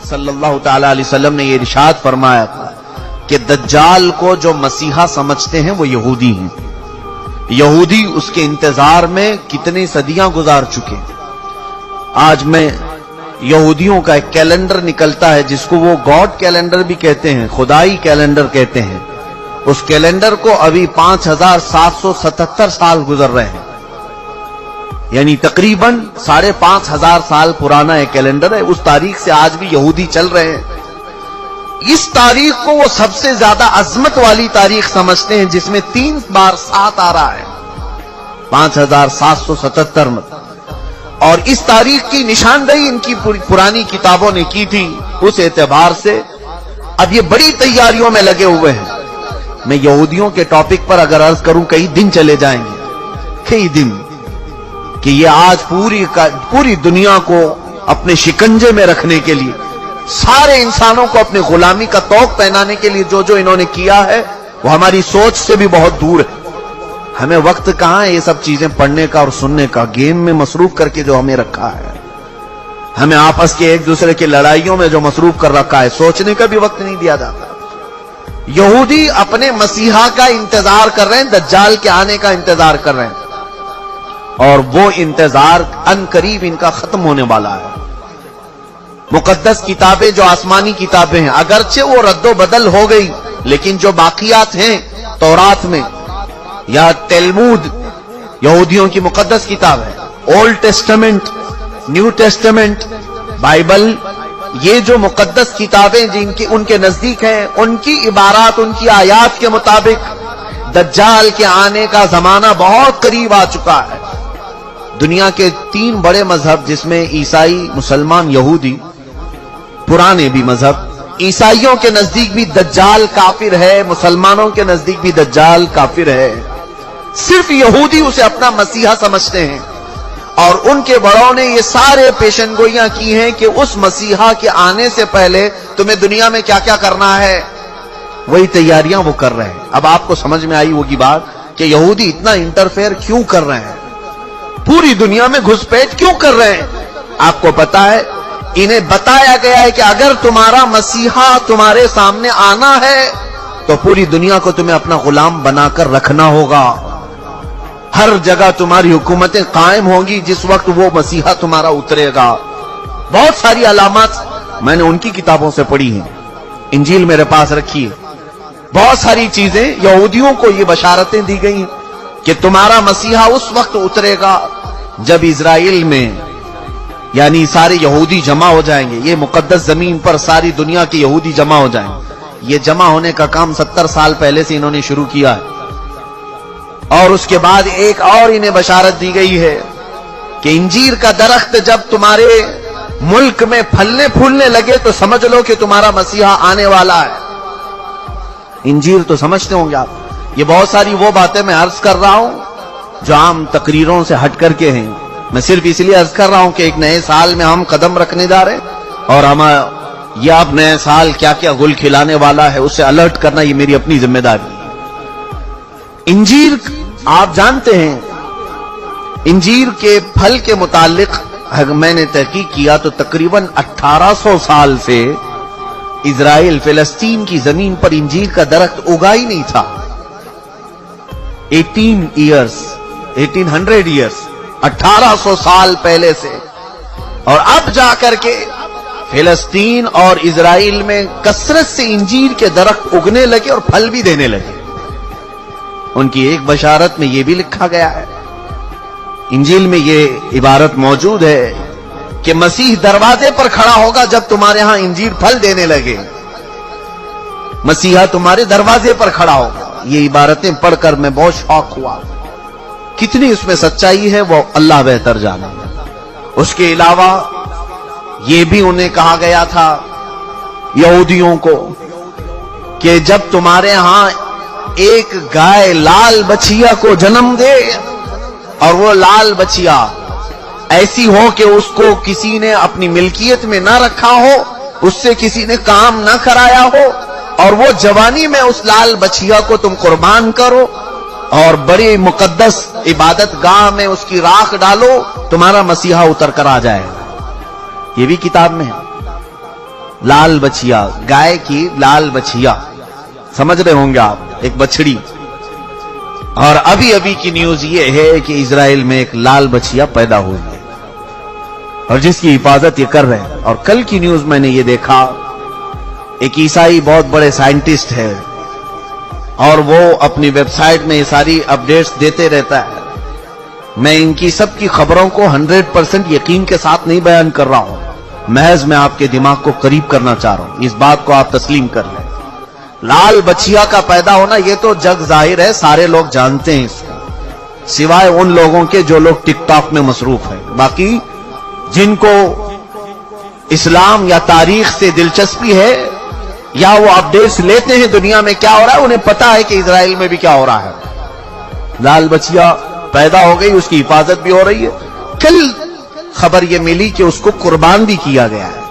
सल्लल्लाहु ताला अलैहि वसल्लम ने ये इरशाद फरमाया था कि दज्जाल को जो मसीहा समझते हैं वो यहूदी हैं। यहूदी उसके इंतजार में कितनी सदियां गुजार चुके। आज में यहूदियों का एक कैलेंडर निकलता है जिसको वो गॉड कैलेंडर भी कहते हैं, खुदाई कैलेंडर कहते हैं। उस कैलेंडर को अभी 5777 साल गुजर रहे हैं, यानी तकरीबन 5500 साल पुराना एक कैलेंडर है। उस तारीख से आज भी यहूदी चल रहे हैं। इस तारीख को वो सबसे ज्यादा अजमत वाली तारीख समझते हैं, जिसमें 3 बार 7 आ रहा है, 5777 में। और इस तारीख की निशानदेही इनकी पुरानी किताबों ने की थी। उस एतबार से अब ये बड़ी तैयारियों में लगे हुए हैं। मैं यहूदियों के टॉपिक पर अगर अर्ज करूं कई दिन चले जाएंगे, कई दिन, कि ये आज पूरी दुनिया को अपने शिकंजे में रखने के लिए, सारे इंसानों को अपने गुलामी का तौक पहनाने के लिए जो जो इन्होंने किया है वो हमारी सोच से भी बहुत दूर है। हमें वक्त कहां है ये सब चीजें पढ़ने का और सुनने का। गेम में मसरूफ करके जो हमें रखा है, हमें आपस के एक दूसरे की लड़ाइयों में जो मसरूफ कर रखा है, सोचने का भी वक्त नहीं दिया जाता। यहूदी अपने मसीहा का इंतजार कर रहे हैं, दज्जाल के आने का इंतजार कर रहे हैं, और वो इंतजार अनकरीब इनका खत्म होने वाला है। मुकद्दस किताबें जो आसमानी किताबें हैं, अगरचे वो रद्दो बदल हो गई, लेकिन जो बाकियात हैं तौरात में या तेलमूद, यहूदियों की मुकद्दस किताब है, old testament, new testament, Bible, ये जो मुकद्दस किताबें जिनकी उनके नजदीक हैं, उनकी इबारात, उनकी आयात के मुताबिक दज्जाल के आने का जमाना बहुत करीब आ चुका है। दुनिया के 3 बड़े मजहब, जिसमें ईसाई, मुसलमान, यहूदी, पुराने भी मजहब, ईसाइयों के नजदीक भी दज्जाल काफिर है, मुसलमानों के नजदीक भी दज्जाल काफिर है। सिर्फ यहूदी उसे अपना मसीहा समझते हैं, और उनके बड़ों ने ये सारे पेशनगोइयां की हैं कि उस मसीहा के आने से पहले तुम्हें दुनिया में क्या क्या करना है, वही तैयारियां वो कर रहे हैं। अब आपको समझ में आई होगी बात कि यहूदी इतना इंटरफेयर क्यों कर रहे हैं, पूरी दुनिया में घुसपैठ क्यों कर रहे हैं। आपको पता है, इन्हें बताया गया है कि अगर तुम्हारा मसीहा तुम्हारे सामने आना है तो पूरी दुनिया को तुम्हें अपना गुलाम बनाकर रखना होगा। हर जगह तुम्हारी हुकूमतें कायम होंगी जिस वक्त वो मसीहा तुम्हारा उतरेगा। बहुत सारी अलामत मैंने उनकी किताबों से पढ़ी हैं, इंजील मेरे पास रखी है। बहुत सारी चीजें यहूदियों को ये बशारतें दी गई कि तुम्हारा मसीहा उस वक्त उतरेगा जब इजराइल में, यानी सारे यहूदी जमा हो जाएंगे, ये मुकद्दस जमीन पर सारी दुनिया के यहूदी जमा हो जाएंगे। ये जमा होने का काम 70 साल पहले से इन्होंने शुरू किया है। और उसके बाद एक और इन्हें बशारत दी गई है कि इंजीर का दरख्त जब तुम्हारे मुल्क में फलने फूलने लगे तो समझ लो कि तुम्हारा मसीहा आने वाला है। इंजीर तो समझते होंगे आप। ये बहुत सारी वो बातें मैं अर्ज कर रहा हूं जो आम तकरीरों से हट करके हैं। मैं सिर्फ इसलिए अर्ज कर रहा हूं कि एक नए साल में हम कदम रखने जा रहे हैं, और हम ये अब नए साल क्या क्या गुल खिलाने वाला है उससे अलर्ट करना ये मेरी अपनी जिम्मेदारी है। इंजीर आप जानते हैं, इंजीर के फल के मुतालिक मैंने तहकीक किया तो तकरीबन 1800 साल से इजराइल फिलिस्तीन की जमीन पर इंजीर का दरख्त उगा ही नहीं था। 1800 ईयर्स 1800 साल पहले से, और अब जाकर के फिलिस्तीन और इजराइल में कसरत से इंजीर के दरख्त उगने लगे और फल भी देने लगे। उनकी एक बशारत में यह भी लिखा गया है, इंजील में यह इबारत मौजूद है कि मसीह दरवाजे पर खड़ा होगा जब तुम्हारे यहां इंजीर फल देने लगे। मसीहा तुम्हारे दरवाजे पर खड़ा होगा। ये इबारतें पढ़कर मैं बहुत शौक हुआ। कितनी उसमें सच्चाई है वो अल्लाह बेहतर जाने। उसके अलावा ये भी उन्हें कहा गया था यहूदियों को कि जब तुम्हारे यहां एक गाय लाल बछिया को जन्म दे, और वो लाल बछिया ऐसी हो कि उसको किसी ने अपनी मिल्कियत में ना रखा हो, उससे किसी ने काम ना कराया हो, और वो जवानी में उस लाल बछिया को तुम कुर्बान करो और बड़ी मुकद्दस इबादत गाह में उसकी राख डालो, तुम्हारा मसीहा उतर कर आ जाएगा। ये भी किताब में है। लाल बछिया, गाय की लाल बछिया, समझ रहे होंगे आप, एक बछड़ी। और अभी अभी की न्यूज ये है कि इजराइल में एक लाल बछिया पैदा हुई है और जिसकी हिफाजत ये कर रहे हैं। और कल की न्यूज मैंने ये देखा, एक ईसाई बहुत बड़े साइंटिस्ट है और वो अपनी वेबसाइट में ये सारी अपडेट्स देते रहता है। मैं इनकी सबकी खबरों को 100% यकीन के साथ नहीं बयान कर रहा हूं, महज मैं आपके दिमाग को करीब करना चाह रहा हूं, इस बात को आप तस्लीम कर लें। लाल बछिया का पैदा होना ये तो जग जाहिर है, सारे लोग जानते हैं इसको, सिवाय उन लोगों के जो लोग टिकटॉक में मसरूफ हैं। बाकी जिनको इस्लाम या तारीख से दिलचस्पी है या वो अपडेट्स लेते हैं दुनिया में क्या हो रहा है, उन्हें पता है कि इजराइल में भी क्या हो रहा है। लाल बछिया पैदा हो गई, उसकी हिफाजत भी हो रही है। कल खबर ये मिली कि उसको कुर्बान भी किया गया है।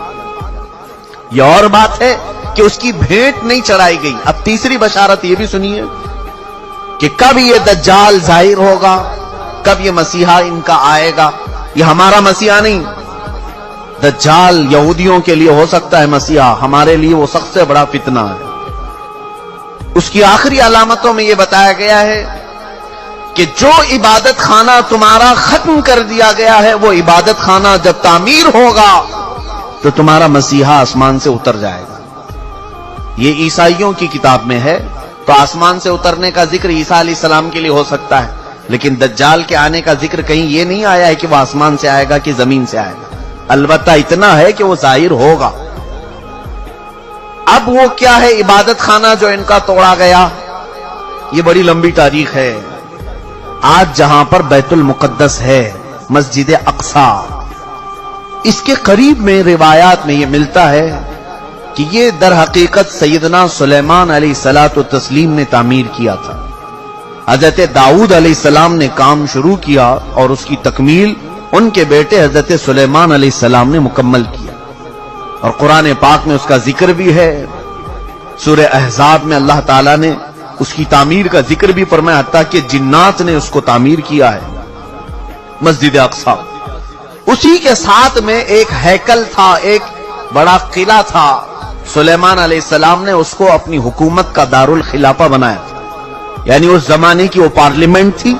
यह और बात है कि उसकी भेंट नहीं चढ़ाई गई। अब तीसरी बशारत ये भी सुनिए कि कब ये दज्जाल जाहिर होगा, कब ये मसीहा इनका आएगा। ये हमारा मसीहा नहीं, दज्जाल यहूदियों के लिए हो सकता है मसीहा, हमारे लिए वो सबसे बड़ा फितना है। उसकी आखिरी अलामतों में ये बताया गया है कि जो इबादत खाना तुम्हारा खत्म कर दिया गया है, वो इबादत खाना जब तामीर होगा तो तुम्हारा मसीहा आसमान से उतर जाएगा। ये ईसाइयों की किताब में है, तो आसमान से उतरने का जिक्र ईसा अलैहिस्सलाम के लिए हो सकता है, लेकिन दज्जाल के आने का जिक्र कहीं ये नहीं आया है कि वो आसमान से आएगा कि जमीन से आएगा। अलबत्ता इतना है कि वो जाहिर होगा। अब वो क्या है इबादत खाना जो इनका तोड़ा गया, ये बड़ी लंबी तारीख है। आज जहां पर बैतुल मुकद्दस है, मस्जिद अक्सा, इसके करीब में रिवायात में ये मिलता है कि ये दर हकीकत सैयदना सुलेमान अलैहिस्सलातु तस्लीम ने तामीर किया था। हजरत दाऊद अलैहिस्सलाम ने काम शुरू किया और उसकी तकमील उनके बेटे हजरत सुलेमान अलैहिस्सलाम ने मुकम्मल किया। और कुरान पाक में उसका जिक्र भी है। सूरह अहज़ाब में अल्लाह ताला ने उसकी तामीर का जिक्र भी फरमाया, हत्ता कि जिन्नात ने उसको तामीर किया है, मस्जिद अक्सा। उसी के साथ में एक हैकल था, एक बड़ा किला था। सुलेमान अलैहिस्सलाम ने उसको अपनी हुकूमत का दारुल खिलाफा बनाया, यानी उस जमाने की वो पार्लियामेंट थी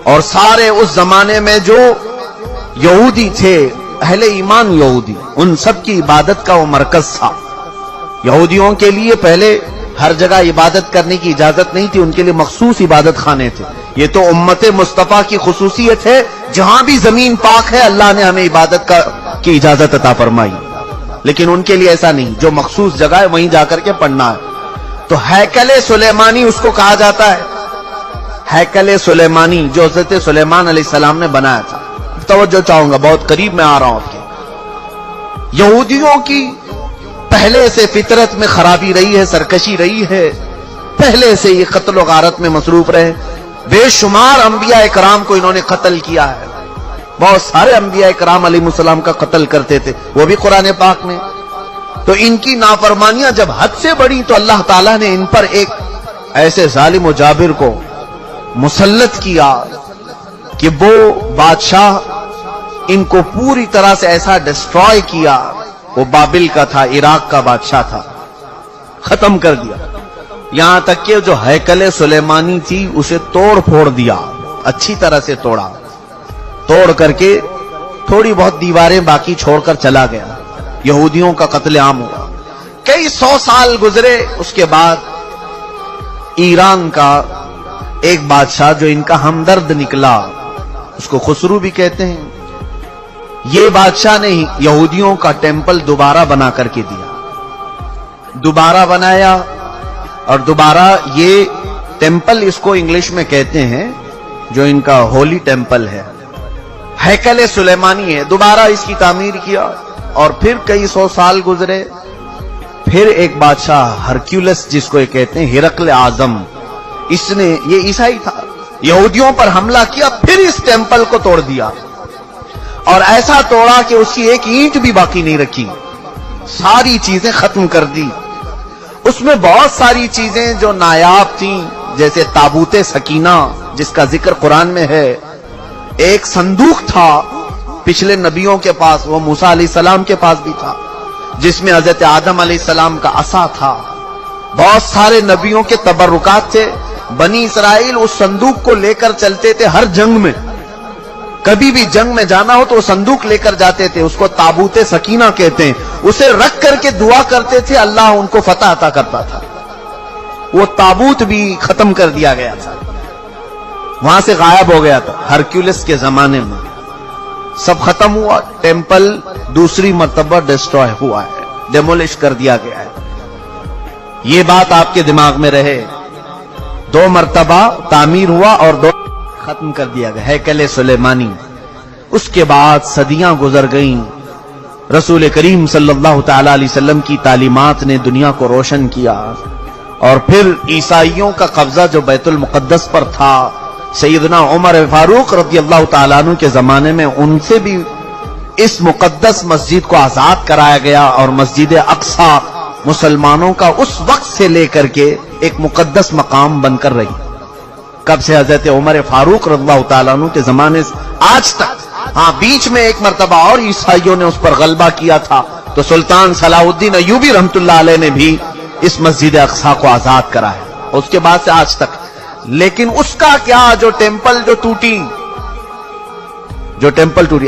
और सारे उस जमाने में जो यहूदी थे, अहले ईमान यहूदी, उन सब की इबादत का वो मरकज था। यहूदियों के लिए पहले हर जगह इबादत करने की इजाजत नहीं थी, उनके लिए मखसूस इबादत खाने थे। ये तो उम्मत मुस्तफा की खुसूसियत है, जहां भी जमीन पाक है अल्लाह ने हमें इबादत की इजाजत अता फरमाई, लेकिन उनके लिए ऐसा नहीं, जो मखसूस जगह है वहीं जाकर के पढ़ना है। तो हैकले सुलेमानी उसको कहा जाता है, हैकले सुलेमानी जो हज़रत सुलेमान अलैहिस्सलाम ने बनाया था। तवज्जो चाहूंगा, बहुत करीब में आ रहा हूं आपके। यहूदियों की पहले से फितरत में खराबी रही है, सरकशी रही है, पहले से ये कत्ल व गारत में मसरूफ रहे। बेशुमार अंबिया इकराम को इन्होंने कत्ल किया है, बहुत सारे अंबिया इकराम अलैहिस्सलाम का कत्ल करते थे, वो भी कुरान पाक में। तो इनकी नाफरमानियां जब हद से बढ़ी तो अल्लाह ताला ने इन पर एक ऐसे जालिम व जाबिर को मुसल्लत किया कि वो बादशाह इनको पूरी तरह से ऐसा डिस्ट्रॉय किया। वो बाबिल का था, इराक का बादशाह था, खत्म कर दिया। यहां तक कि जो हैकले सुलेमानी थी उसे तोड़ फोड़ दिया, अच्छी तरह से तोड़ा, तोड़ करके थोड़ी बहुत दीवारें बाकी छोड़कर चला गया। यहूदियों का कत्लेआम हुआ। कई 100 साल गुजरे, उसके बाद ईरान का एक बादशाह जो इनका हमदर्द निकला, उसको खुसरू भी कहते हैं, ये बादशाह ने यहूदियों का टेंपल दोबारा बना करके दिया, दोबारा बनाया। और दोबारा ये टेंपल, इसको इंग्लिश में कहते हैं, जो इनका होली टेंपल है, हैकल सुलेमानी है, दोबारा इसकी तामीर किया। और फिर कई 100 साल गुजरे, फिर एक बादशाह हरक्यूलस जिसको ये कहते हैं, हिरकल आजम, इसने, ये ईसाई था, यहूदियों पर हमला किया, फिर इस टेंपल को तोड़ दिया और ऐसा तोड़ा कि उसकी एक ईंट भी बाकी नहीं रखी, सारी चीजें खत्म कर दी। उसमें बहुत सारी चीजें जो नायाब थीं, जैसे ताबूते सकीना जिसका जिक्र कुरान में है, एक संदूक था पिछले नबियों के पास, वो मूसा अलैहिस्सलाम के पास भी था, جس میں حضرت آدم علیہ السلام کا عصا تھا، بہت سارے نبیوں کے تبرکات تھے. بنی اسرائیل اس صندوق کو لے کر چلتے تھے ہر جنگ میں. کبھی بھی جنگ میں جانا ہو تو وہ صندوق لے کر جاتے تھے، اس کو تابوت سکینہ کہتے ہیں. اسے رکھ کر کے دعا کرتے تھے، اللہ ان کو فتح عطا کرتا تھا. وہ تابوت بھی ختم کر دیا گیا تھا، وہاں سے غائب ہو گیا تھا. ہرکیولس کے زمانے میں سب ختم ہوا. ٹیمپل دوسری مرتبہ ڈسٹروائے ہوا ہے، ڈیمولش کر دیا گیا ہے. یہ بات آپ کے دماغ میں رہے. 2 مرتبہ تعمیر ہوا اور 2 ختم کر دیا گیا. ہیکل سلیمانی. اس کے بعد صدیاں گزر گئیں. رسول کریم صلی اللہ تعالی علیہ وسلم کی تعلیمات نے دنیا کو روشن کیا، اور پھر عیسائیوں کا قبضہ جو بیت المقدس پر تھا، سیدنا عمر فاروق رضی اللہ تعالیٰ عنہ کے زمانے میں ان سے بھی اس مقدس مسجد کو آزاد کرایا گیا، اور مسجد اقصی مسلمانوں کا اس وقت سے لے کر کے ایک مقدس مقام بن کر رہی. کب سے؟ حضرت عمر فاروق رضی اللہ تعالیٰ عنہ کے زمانے سے آج تک. ہاں، بیچ میں ایک مرتبہ اور عیسائیوں نے اس پر غلبہ کیا تھا، تو سلطان صلاح الدین ایوبی رحمت اللہ علیہ نے بھی اس مسجد اقصی کو آزاد کرایا. اس کے بعد سے آج تک. لیکن اس کا کیا، جو ٹیمپل ٹوٹی.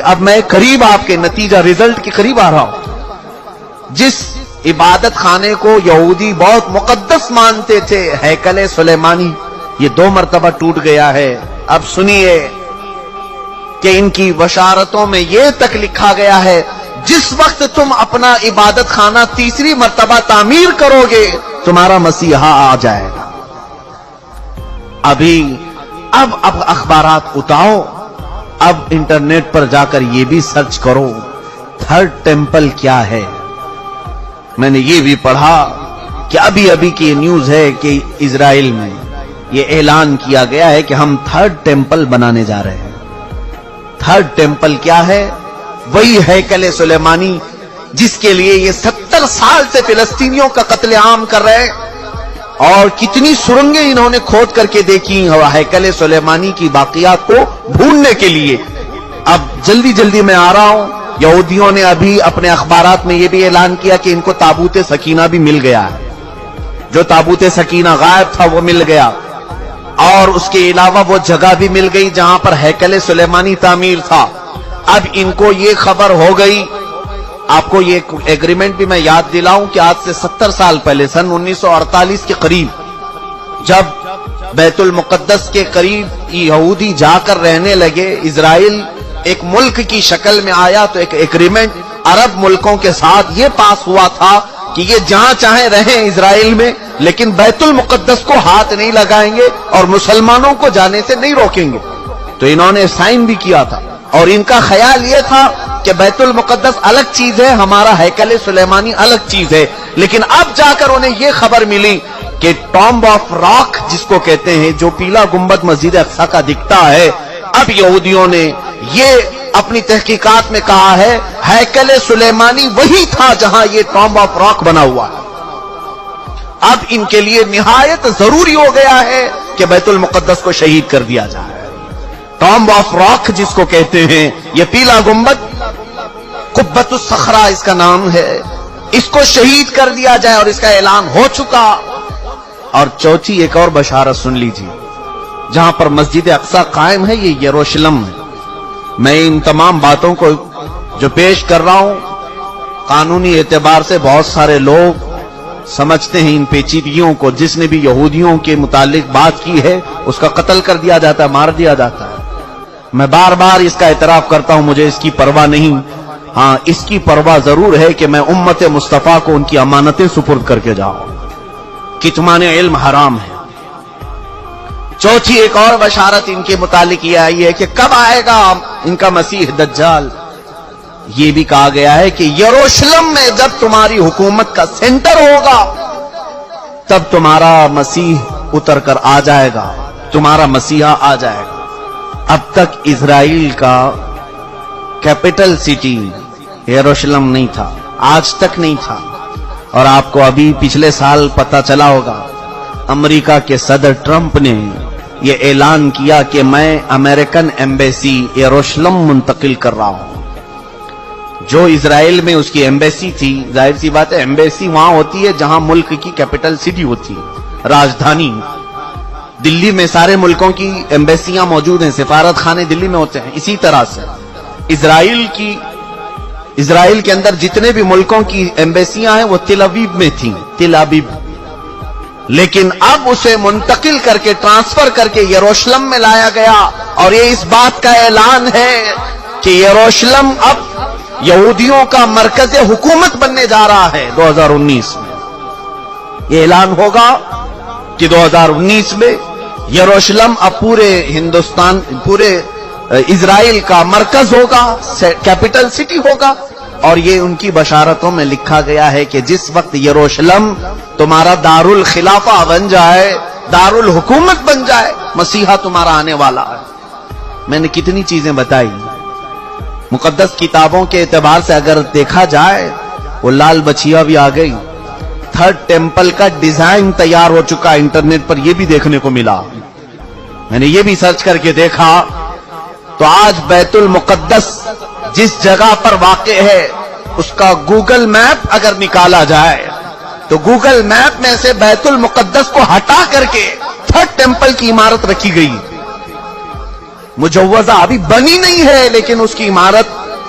اب میں قریب آپ کے نتیجہ ریزلٹ کے قریب آ رہا ہوں. جس عبادت خانے کو یہودی بہت مقدس مانتے تھے، ہیکل سلیمانی، یہ 2 مرتبہ ٹوٹ گیا ہے. اب سنیے کہ ان کی بشارتوں میں یہ تک لکھا گیا ہے، جس وقت تم اپنا عبادت خانہ تیسری مرتبہ تعمیر کرو گے، تمہارا مسیحا آ جائے گا. اب اخبارات اٹھاؤ، اب انٹرنیٹ پر جا کر یہ بھی سرچ کرو 3rd ٹیمپل کیا ہے. میں نے یہ بھی پڑھا کہ ابھی کی یہ نیوز ہے کہ اسرائیل میں یہ اعلان کیا گیا ہے کہ ہم 3rd ٹیمپل بنانے جا رہے ہیں. 3rd ٹیمپل کیا ہے؟ وہی ہیکل سلیمانی جس کے لیے یہ 70 سال سے فلسطینیوں کا قتل عام کر رہے ہیں، اور کتنی سرنگیں انہوں نے کھود کر کے دیکھی ہیکل سلیمانی کی باقیات کو ڈھونڈنے کے لیے. اب جلدی میں آ رہا ہوں. یہودیوں نے ابھی اپنے اخبارات میں یہ بھی اعلان کیا کہ ان کو تابوت سکینہ بھی مل گیا ہے. جو تابوت سکینہ غائب تھا وہ مل گیا، اور اس کے علاوہ وہ جگہ بھی مل گئی جہاں پر ہیکل سلیمانی تعمیر تھا. اب ان کو یہ خبر ہو گئی. آپ کو یہ ایگریمنٹ بھی میں یاد دلاؤں کہ آج سے 70 سال پہلے، سن 1948 کے قریب، جب بیت المقدس کے قریب یہودی جا کر رہنے لگے، اسرائیل ایک ملک کی شکل میں آیا، تو ایک ایگریمنٹ عرب ملکوں کے ساتھ یہ پاس ہوا تھا کہ یہ جہاں چاہیں رہیں اسرائیل میں، لیکن بیت المقدس کو ہاتھ نہیں لگائیں گے اور مسلمانوں کو جانے سے نہیں روکیں گے. تو انہوں نے سائن بھی کیا تھا، اور ان کا خیال یہ تھا کہ بیت المقدس الگ چیز ہے، ہمارا ہیکل سلیمانی الگ چیز ہے. لیکن اب جا کر انہیں یہ خبر ملی کہ ٹامب آف راک جس کو کہتے ہیں، جو پیلا گنبد مسجد اقصی کا دکھتا ہے، اب یہودیوں نے یہ اپنی تحقیقات میں کہا ہے ہیکل سلیمانی وہی تھا جہاں یہ ٹامب آف راک بنا ہوا ہے. اب ان کے لیے نہایت ضروری ہو گیا ہے کہ بیت المقدس کو شہید کر دیا جائے. ٹامب آف راک جس کو کہتے ہیں، یہ پیلا گنبد، قبۃ الصخرہ اس کا نام ہے، اس کو شہید کر دیا جائے، اور اس کا اعلان ہو چکا. اور چوتھی ایک اور بشارت سن لیجیے، جہاں پر مسجد اقصی قائم ہے، یہ یروشلم ہے. میں ان تمام باتوں کو جو پیش کر رہا ہوں، قانونی اعتبار سے بہت سارے لوگ سمجھتے ہیں ان پیچیدگیوں کو. جس نے بھی یہودیوں کے متعلق بات کی ہے اس کا قتل کر دیا جاتا ہے، مار دیا جاتا ہے. میں بار بار اس کا اعتراف کرتا ہوں، مجھے اس کی پرواہ نہیں. ہاں، اس کی پرواہ ضرور ہے کہ میں امت مصطفیٰ کو ان کی امانتیں سپرد کر کے جاؤں. کتمان علم حرام ہے. چوتھی ایک اور بشارت ان کے متعلق یہ آئی ہے کہ کب آئے گا ان کا مسیح دجال. یہ بھی کہا گیا ہے کہ یروشلم میں جب تمہاری حکومت کا سینٹر ہوگا تب تمہارا مسیح اتر کر آ جائے گا، تمہارا مسیحا آ جائے گا. اب تک اسرائیل کا کیپٹل سٹی یروشلم نہیں تھا، آج تک نہیں تھا. اور آپ کو ابھی پچھلے سال پتہ چلا ہوگا، امریکہ کے صدر ٹرمپ نے یہ اعلان کیا کہ میں امریکن ایمبیسی یروشلم منتقل کر رہا ہوں. जो इजराइल में उसकी एम्बेसी थी, जाहिर सी बात है एम्बेसी वहां होती है जहां मुल्क की कैपिटल सिटी होती है, राजधानी। दिल्ली में सारे मुल्कों की एम्बेसियां मौजूद हैं, सिफारत खाने दिल्ली में होते हैं। इसी तरह से इजराइल के अंदर जितने भी मुल्कों की एम्बेसियां हैं वो तिल अवीव में थी, तिल अवीव। लेकिन अब उसे मुंतकिल करके, ट्रांसफर करके यरूशलेम में लाया गया, और ये इस बात का ऐलान है कि यरूशलेम अब यहूदियों का मरकज हुकूमत बनने जा रहा है 2019 में। ये ऐलान होगा कि 2019 में यरूशलेम अब पूरे हिंदुस्तान, पूरे इजराइल का मरकज होगा, कैपिटल सिटी होगा। और ये उनकी बशारतों में लिखा गया है कि जिस वक्त यरूशलेम तुम्हारा दारुल खिलाफा बन जाए, दारुल हुकूमत बन जाए, मसीहा तुम्हारा आने वाला है। मैंने कितनी चीजें बताई। मुकद्दस किताबों के एतबार से अगर देखा जाए, वो लाल बछिया भी आ गई, थर्ड टेम्पल का डिजाइन तैयार हो चुका, इंटरनेट पर यह भी देखने को मिला। मैंने ये भी सर्च करके देखा तो आज बैतुल मुकद्दस जिस जगह पर वाक़े है उसका गूगल मैप अगर निकाला जाए तो गूगल मैप में से बैतुल मुकद्दस को हटा करके थर्ड टेम्पल की इमारत रखी गई। मुजव्वजा अभी बनी नहीं है, लेकिन उसकी इमारत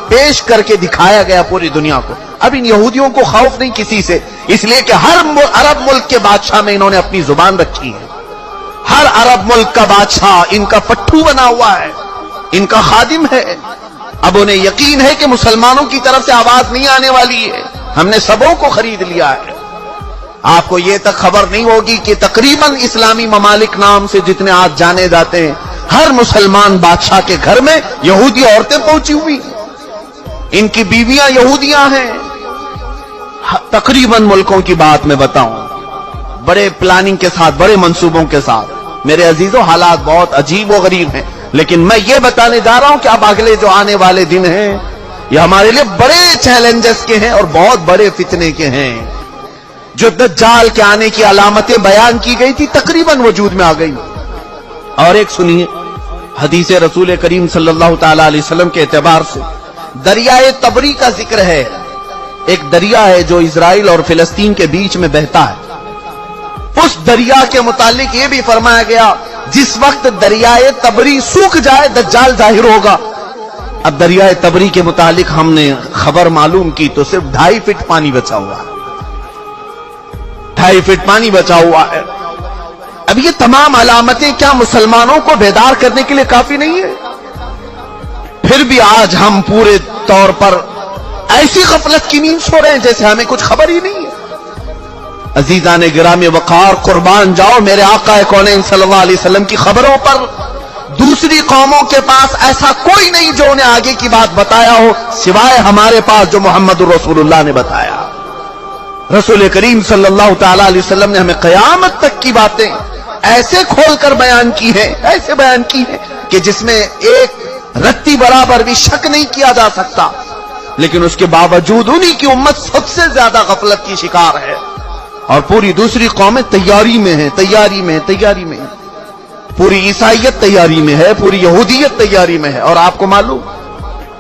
पेश करके दिखाया गया पूरी दुनिया को। अब इन यहूदियों को खौफ नहीं किसी से, इसलिए कि हर अरब मुल्क के बादशाह में इन्होंने अपनी जुबान रखी है। हर अरब मुल्क का बादशाह इनका पट्टू बना हुआ है, इनका खादिम है। अब उन्हें यकीन है कि मुसलमानों की तरफ से आवाज नहीं आने वाली है, हमने सबों को खरीद लिया है। आपको यह तक खबर नहीं होगी कि तकरीबन इस्लामी ममालिक नाम से जितने आज जाने जाते हैं, हर मुसलमान बादशाह के घर में यहूदी औरतें पहुंची हुई, इनकी बीवियां यहूदियां हैं। तकरीबन मुल्कों की बात मैं बताऊं, बड़े प्लानिंग के साथ, बड़े मंसूबों के साथ। मेरे अजीजों, हालात बहुत अजीब व गरीब हैं, लेकिन मैं ये बताने जा रहा हूं कि अब अगले जो आने वाले दिन हैं ये हमारे लिए बड़े चैलेंजेस के हैं और बहुत बड़े फितने के हैं। जो दज्जाल के आने की अलामतें बयान की गई थी तकरीबन वजूद में आ गई। और एक सुनिए, हदीस रसूल करीम सल्लल्लाहु तआला अलैहि वसल्लम के एतबार से दरियाए तबरी का जिक्र है। एक दरिया है जो इजराइल और फिलिस्तीन के बीच में बहता है। उस दरिया के मुतालिक ये भी फरमाया गया, जिस वक्त दरियाए तबरी सूख जाए दज्जाल जाहिर होगा। अब दरियाए तबरी के मुतालिक हमने खबर मालूम की तो सिर्फ 2.5 फीट पानी बचा हुआ है, 2.5 फीट पानी बचा हुआ है। अब ये तमाम अलामतें क्या मुसलमानों को बेदार करने के लिए काफी नहीं है? फिर भी आज हम पूरे तौर पर ऐसी गफलत की नींद सो रहे हैं जैसे हमें कुछ खबर ही नहीं है। अजीजान गिरामी वकार, कुर्बान जाओ मेरे आका कौनैन सल्लल्लाहु अलैहि वसल्लम की खबरों पर। दूसरी कौमों के पास ऐसा कोई नहीं जो उन्हें आगे की बात बताया हो, सिवाय हमारे पास जो मोहम्मदुर रसूलुल्लाह ने बताया। रसूल करीम सल्लल्लाहु तआला अलैहि वसल्लम ने हमें कयामत तक की बातें ऐसे खोलकर बयान की है, ऐसे बयान की है कि जिसमें एक रत्ती बराबर भी शक नहीं किया जा सकता। लेकिन उसके बावजूद उन्हीं की उम्मत सबसे ज्यादा गफलत की शिकार है और पूरी दूसरी कौमें तैयारी में है, तैयारी में, तैयारी में। पूरी ईसाइयत तैयारी में है, पूरी यहूदियत तैयारी में है। और आपको मालूम,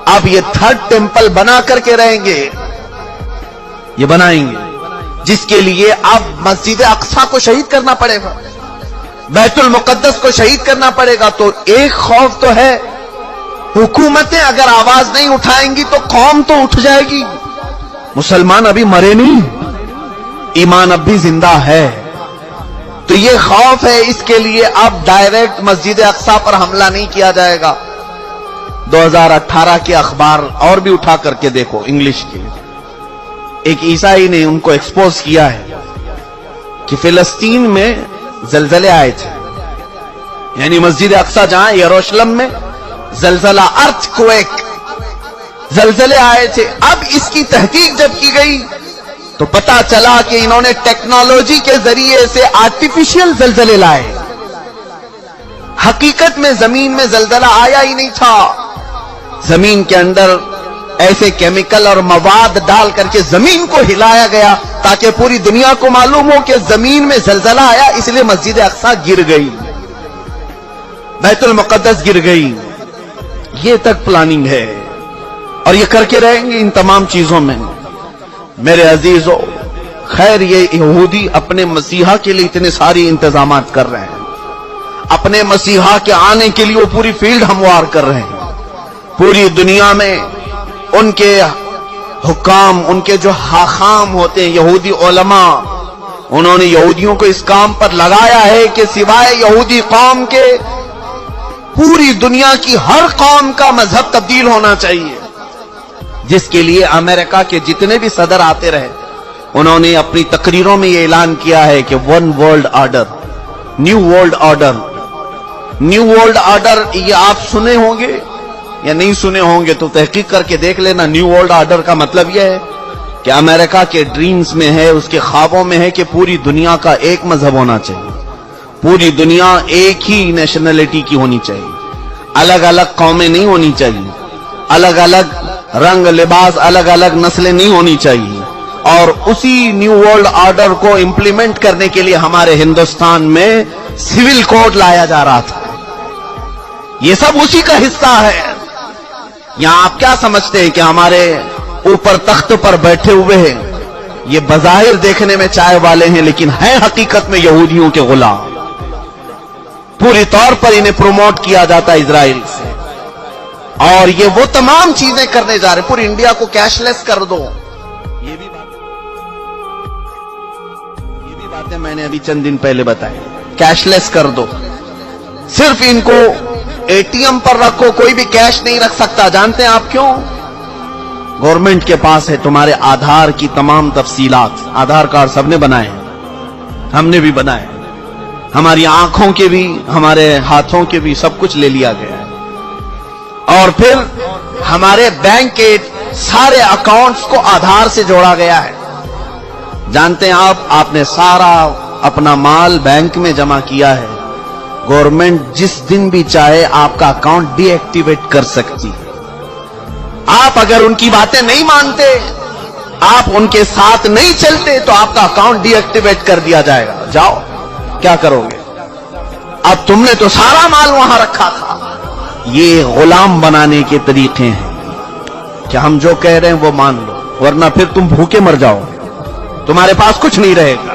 अब ये थर्ड टेम्पल बना करके रहेंगे, ये बनाएंगे, जिसके लिए अब मस्जिद अक्सा को शहीद करना पड़ेगा, बैतुल मुकद्दस को शहीद करना पड़ेगा। तो एक खौफ तो है, हुकूमतें अगर आवाज नहीं उठाएंगी तो कौम तो उठ जाएगी। मुसलमान अभी मरे नहीं, ईमान अब भी जिंदा है। तो ये खौफ है, इसके लिए अब डायरेक्ट मस्जिद अक्सा पर हमला नहीं किया जाएगा। 2018 के अखबार और भी उठा करके देखो, इंग्लिश के, एक ईसाई ने उनको एक्सपोज किया है कि फिलिस्तीन में जलजले आए थे, यानी मस्जिद अक्सा जहां यरूशलेम में जलजला, अर्थक्वेक, जलजले आए थे। अब इसकी तहकीक जब की गई तो पता चला कि इन्होंने टेक्नोलॉजी के जरिए से आर्टिफिशियल जलजले लाए। हकीकत में जमीन में जलजला आया ही नहीं था। जमीन के अंदर ऐसे केमिकल और मवाद डाल करके जमीन को हिलाया गया ताकि पूरी दुनिया को मालूम हो कि जमीन में जलजला आया, इसलिए मस्जिद अक्सा गिर गई, बैतुल मुकद्दस गिर गई। ये तक प्लानिंग है। اور یہ کر کے رہیں گے ان تمام چیزوں میں۔ میرے عزیزو، خیر یہ یہودی اپنے مسیحا کے لیے اتنے ساری انتظامات کر رہے ہیں، اپنے مسیحا کے آنے کے لیے وہ پوری فیلڈ ہموار کر رہے ہیں۔ پوری دنیا میں ان کے حکام، ان کے جو حاخام ہوتے ہیں یہودی علماء، انہوں نے یہودیوں کو اس کام پر لگایا ہے کہ سوائے یہودی قوم کے پوری دنیا کی ہر قوم کا مذہب تبدیل ہونا چاہیے، جس کے لیے امریکہ کے جتنے بھی صدر آتے رہے انہوں نے اپنی تقریروں میں یہ اعلان کیا ہے کہ one world order, new world order. New world order یہ آپ سنے ہوں گے یا نہیں سنے ہوں گے تو تحقیق کر کے دیکھ لینا۔ نیو ورلڈ آرڈر کا مطلب یہ ہے کہ امریکہ کے ڈریمز میں ہے، اس کے خوابوں میں ہے کہ پوری دنیا کا ایک مذہب ہونا چاہیے، پوری دنیا ایک ہی نیشنلٹی کی ہونی چاہیے، الگ الگ قومیں نہیں ہونی چاہیے، الگ الگ رنگ لباس، الگ الگ نسلیں نہیں ہونی چاہیے۔ اور اسی نیو ورلڈ آرڈر کو امپلیمنٹ کرنے کے لیے ہمارے ہندوستان میں سول کوڈ لایا جا رہا تھا، یہ سب اسی کا حصہ ہے۔ یہاں آپ کیا سمجھتے ہیں کہ ہمارے اوپر تخت پر بیٹھے ہوئے ہیں، یہ بظاہر دیکھنے میں چائے والے ہیں لیکن ہیں حقیقت میں یہودیوں کے غلام، پوری طور پر انہیں پروموٹ کیا جاتا ہے اسرائیل سے، اور یہ وہ تمام چیزیں کرنے جا رہے ہیں۔ پوری انڈیا کو کیش لیس کر دو، یہ بھی باتیں میں نے ابھی چند دن پہلے بتائی، کیش لیس کر دو، صرف ان کو اے ٹی ایم پر رکھو، کوئی بھی کیش نہیں رکھ سکتا۔ جانتے ہیں آپ کیوں؟ گورنمنٹ کے پاس ہے تمہارے آدھار کی تمام تفصیلات، آدھار کارڈ سب نے بنائے ہیں، ہم نے بھی بنائے، ہماری آنکھوں کے بھی، ہمارے ہاتھوں کے بھی، سب کچھ لے لیا گیا ہے۔ اور پھر ہمارے بینک کے سارے اکاؤنٹس کو آدھار سے جوڑا گیا ہے۔ جانتے ہیں آپ نے سارا اپنا مال بینک میں جمع کیا ہے، گورنمنٹ جس دن بھی چاہے آپ کا اکاؤنٹ ڈی ایکٹیویٹ کر سکتی ہے۔ آپ اگر ان کی باتیں نہیں مانتے، آپ ان کے ساتھ نہیں چلتے تو آپ کا اکاؤنٹ ڈی ایکٹیویٹ کر دیا جائے گا۔ جاؤ، کیا کرو گے؟ اب تم نے تو سارا مال وہاں رکھا تھا۔ یہ غلام بنانے کے طریقے ہیں کہ ہم جو کہہ رہے ہیں وہ مان لو، ورنہ پھر تم بھوکے مر جاؤ، تمہارے پاس کچھ نہیں رہے گا۔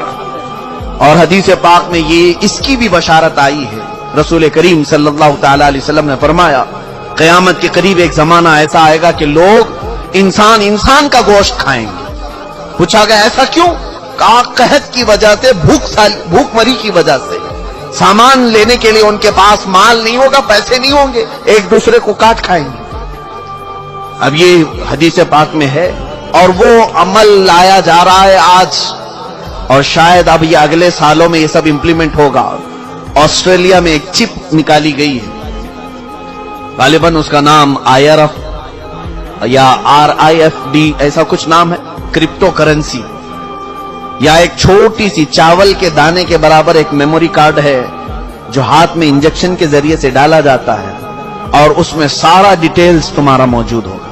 اور حدیث پاک میں یہ اس کی بھی بشارت آئی ہے، رسول کریم صلی اللہ تعالی علیہ وسلم نے فرمایا قیامت کے قریب ایک زمانہ ایسا آئے گا کہ لوگ انسان کا گوشت کھائیں گے۔ پوچھا گیا ایسا کیوں؟ کہا قحط کی وجہ سے، بھوک مری کی وجہ سے، سامان لینے کے لیے ان کے پاس مال نہیں ہوگا، پیسے نہیں ہوں گے، ایک دوسرے کو کاٹ کھائیں گے۔ اب یہ حدیث پاک میں ہے اور وہ عمل لایا جا رہا ہے آج، اور شاید اب یہ اگلے سالوں میں یہ سب امپلیمنٹ ہوگا۔ آسٹریلیا میں ایک چپ نکالی گئی ہے، غالباً اس کا نام IRF یا RIFD ایسا کچھ نام ہے، کرپٹو کرنسی، یا ایک چھوٹی سی چاول کے دانے کے برابر ایک میموری کارڈ ہے جو ہاتھ میں انجیکشن کے ذریعے سے ڈالا جاتا ہے، اور اس میں سارا ڈیٹیلز تمہارا موجود ہوگا،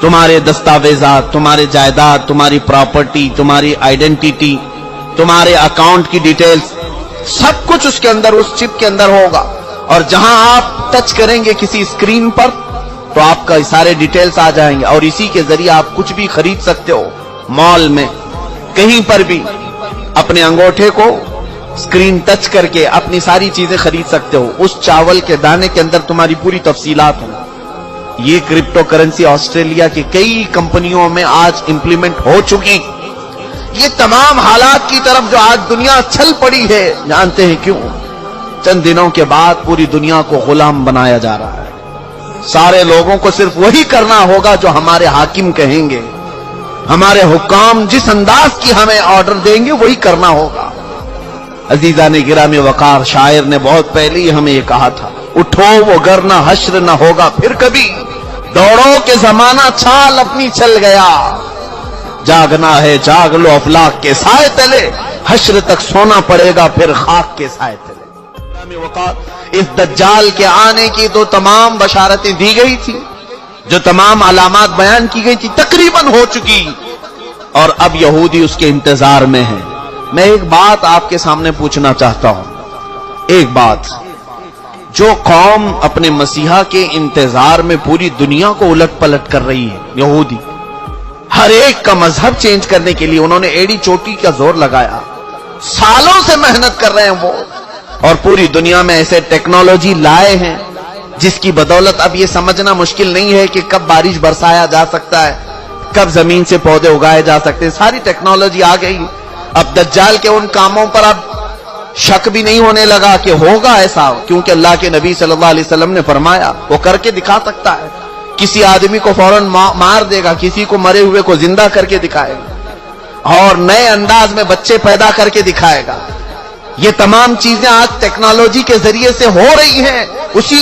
تمہارے دستاویزات، تمہارے جائیداد، تمہاری پراپرٹی، تمہاری آئیڈینٹیٹی، تمہارے اکاؤنٹ کی ڈیٹیلز، سب کچھ اس کے اندر، اس چپ کے اندر ہوگا۔ اور جہاں آپ ٹچ کریں گے کسی اسکرین پر تو آپ کا سارے ڈیٹیلز آ جائیں گے، اور اسی کے ذریعے آپ کچھ بھی خرید سکتے ہو، مال میں کہیں پر بھی اپنے انگوٹھے کو اسکرین ٹچ کر کے اپنی ساری چیزیں خرید سکتے ہو۔ اس چاول کے دانے کے اندر تمہاری پوری تفصیلات ہوں۔ یہ کرپٹو کرنسی آسٹریلیا کی کئی کمپنیوں میں آج امپلیمنٹ ہو چکی۔ یہ تمام حالات کی طرف جو آج دنیا چھل پڑی ہے، جانتے ہیں کیوں؟ چند دنوں کے بعد پوری دنیا کو غلام بنایا جا رہا ہے۔ سارے لوگوں کو صرف وہی کرنا ہوگا جو ہمارے حاکم کہیں گے، ہمارے حکام جس انداز کی ہمیں آرڈر دیں گے وہی کرنا ہوگا۔ عزیزان گرامی وقار، شاعر نے بہت پہلے ہی ہمیں یہ کہا تھا، اٹھو وہ گر نہ حشر نہ ہوگا پھر کبھی، دوڑو کہ زمانہ چھال اپنی چل گیا، جاگنا ہے جاگ لو افلاک کے سائے تلے، حشر تک سونا پڑے گا پھر خاک کے سائے تلے۔ اس دجال کے آنے کی تو تمام بشارتیں دی گئی تھی، جو تمام علامات بیان کی گئی تھی تقریباً ہو چکی، اور اب یہودی اس کے انتظار میں ہیں۔ میں ایک بات آپ کے سامنے پوچھنا چاہتا ہوں، ایک بات، جو قوم اپنے مسیحا کے انتظار میں پوری دنیا کو الٹ پلٹ کر رہی ہے، یہودی، ہر ایک کا مذہب چینج کرنے کے لیے انہوں نے ایڑی چوٹی کا زور لگایا، سالوں سے محنت کر رہے ہیں وہ، اور پوری دنیا میں ایسے ٹیکنالوجی لائے ہیں جس کی بدولت اب یہ سمجھنا مشکل نہیں ہے کہ کب بارش برسایا جا سکتا ہے، کب زمین سے پودے اگائے جا سکتے ہیں، ساری ٹیکنالوجی آ گئی۔ اب دجال کے ان کاموں پر اب شک بھی نہیں ہونے لگا کہ ہوگا ایسا، کیونکہ اللہ کے نبی صلی اللہ علیہ وسلم نے فرمایا وہ کر کے دکھا سکتا ہے، کسی آدمی کو فوراً مار دے گا، کسی کو مرے ہوئے کو زندہ کر کے دکھائے گا، اور نئے انداز میں بچے پیدا کر کے دکھائے گا۔ یہ تمام چیزیں آج ٹیکنالوجی کے ذریعے سے ہو رہی ہیں، اس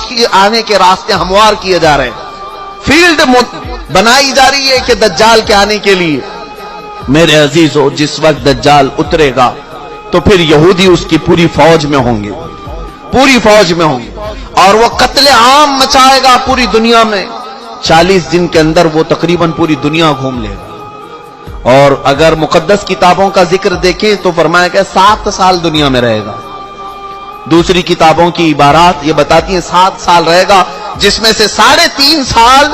کی آنے کے راستے ہموار کیے جا رہے ہیں، فیلڈ بنائی جا رہی ہے کہ دجال کے آنے کے لیے۔ میرے عزیزو، جس وقت دجال اترے گا تو پھر یہودی اس کی پوری فوج میں ہوں گے، پوری فوج میں ہوں گے، اور وہ قتل عام مچائے گا پوری دنیا میں۔ 40 دن کے اندر وہ تقریباً پوری دنیا گھوم لے گا، اور اگر مقدس کتابوں کا ذکر دیکھیں تو فرمایا کہ 7 سال دنیا میں رہے گا۔ دوسری کتابوں کی عبارات یہ بتاتی ہیں 7 سال رہے گا، جس میں سے 3.5 سال،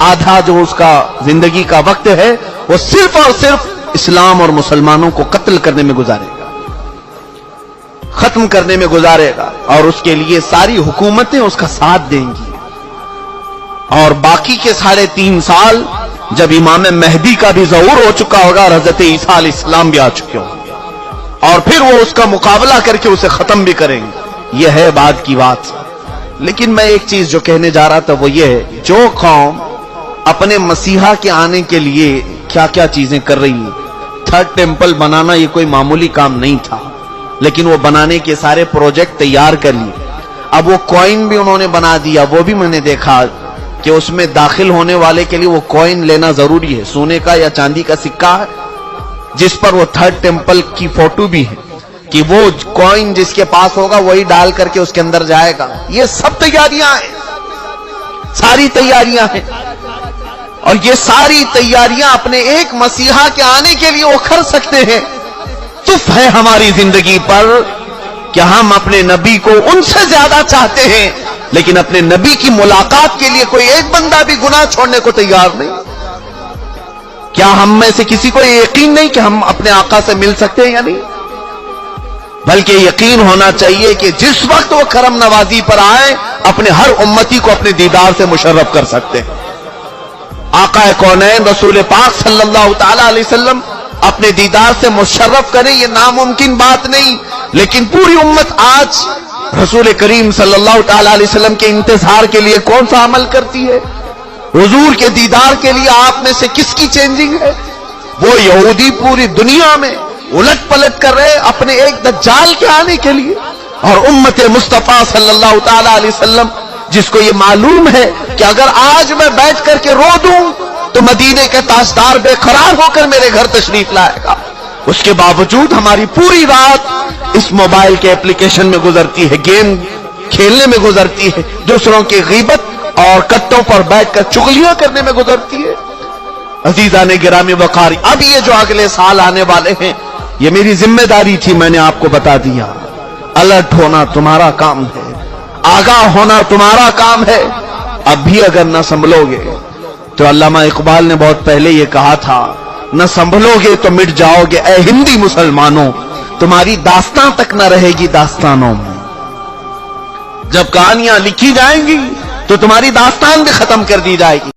آدھا جو اس کا زندگی کا وقت ہے وہ صرف اور صرف اسلام اور مسلمانوں کو قتل کرنے میں گزارے گا، ختم کرنے میں گزارے گا، اور اس کے لیے ساری حکومتیں اس کا ساتھ دیں گی۔ اور باقی کے 3.5 سال جب امام مہدی کا بھی ظہور ہو چکا ہوگا اور حضرت عیسیٰ علیہ السلام بھی آ چکے ہوں گے، اور پھر وہ اس کا مقابلہ کر کے اسے ختم بھی کریں گے۔ یہ ہے بعد کی بات۔ لیکن میں ایک چیز جو کہنے جا رہا تھا وہ یہ ہے، جو قوم اپنے مسیحا کے آنے کے لیے کیا کیا چیزیں کر رہی ہیں، 3rd ٹیمپل بنانا یہ کوئی معمولی کام نہیں تھا، لیکن وہ بنانے کے سارے پروجیکٹ تیار کر لیے۔ اب وہ کوئن بھی انہوں نے بنا دیا، وہ بھی میں نے دیکھا کہ اس میں داخل ہونے والے کے لیے وہ کوئن لینا ضروری ہے، سونے کا یا چاندی کا سکہ ہے جس پر وہ 3rd ٹیمپل کی فوٹو بھی ہے، کہ وہ کوئن جس کے پاس ہوگا وہی ڈال کر کے اس کے اندر جائے گا۔ یہ سب تیاریاں ہیں، ساری تیاریاں ہیں، اور یہ ساری تیاریاں اپنے ایک مسیحا کے آنے کے لیے وہ کر سکتے ہیں۔ تف ہے ہماری زندگی پر کہ ہم اپنے نبی کو ان سے زیادہ چاہتے ہیں، لیکن اپنے نبی کی ملاقات کے لیے کوئی ایک بندہ بھی گناہ چھوڑنے کو تیار نہیں۔ کیا ہم میں سے کسی کو یہ یقین نہیں کہ ہم اپنے آقا سے مل سکتے ہیں یا نہیں؟ بلکہ یقین ہونا چاہیے کہ جس وقت وہ کرم نوازی پر آئے اپنے ہر امتی کو اپنے دیدار سے مشرف کر سکتے ہیں۔ آقا کونین رسول پاک صلی اللہ تعالی علیہ وسلم اپنے دیدار سے مشرف کریں، یہ ناممکن بات نہیں، لیکن پوری امت آج رسول کریم صلی اللہ تعالی علیہ وسلم کے انتظار کے لیے کون سا عمل کرتی ہے؟ حضور کے دیدار کے لیے آپ میں سے کس کی چینجنگ ہے؟ وہ یہودی پوری دنیا میں الٹ پلٹ کر رہے اپنے ایک دجال کے آنے کے لیے، اور امت مصطفیٰ صلی اللہ تعالی علیہ وسلم جس کو یہ معلوم ہے کہ اگر آج میں بیٹھ کر کے رو دوں تو مدینے کے تاجدار بے قرار ہو کر میرے گھر تشریف لائے گا، اس کے باوجود ہماری پوری رات اس موبائل کے اپلیکیشن میں گزرتی ہے، گیم کھیلنے میں گزرتی ہے، دوسروں کی غیبت اور کٹوں پر بیٹھ کر چغلیاں کرنے میں گزرتی ہے۔ عزیزان گرامی وقار، اب یہ جو اگلے سال آنے والے ہیں یہ میری ذمہ داری تھی، میں نے آپ کو بتا دیا۔ الرٹ ہونا تمہارا کام ہے، آگاہ ہونا تمہارا کام ہے۔ اب بھی اگر نہ سنبھلو گے تو علامہ اقبال نے بہت پہلے یہ کہا تھا، نہ سنبھلو گے تو مٹ جاؤ گے اے ہندی مسلمانوں، تمہاری داستان تک نہ رہے گی داستانوں میں۔ جب کہانیاں لکھی جائیں گی تو تمہاری داستان بھی ختم کر دی جائے گی۔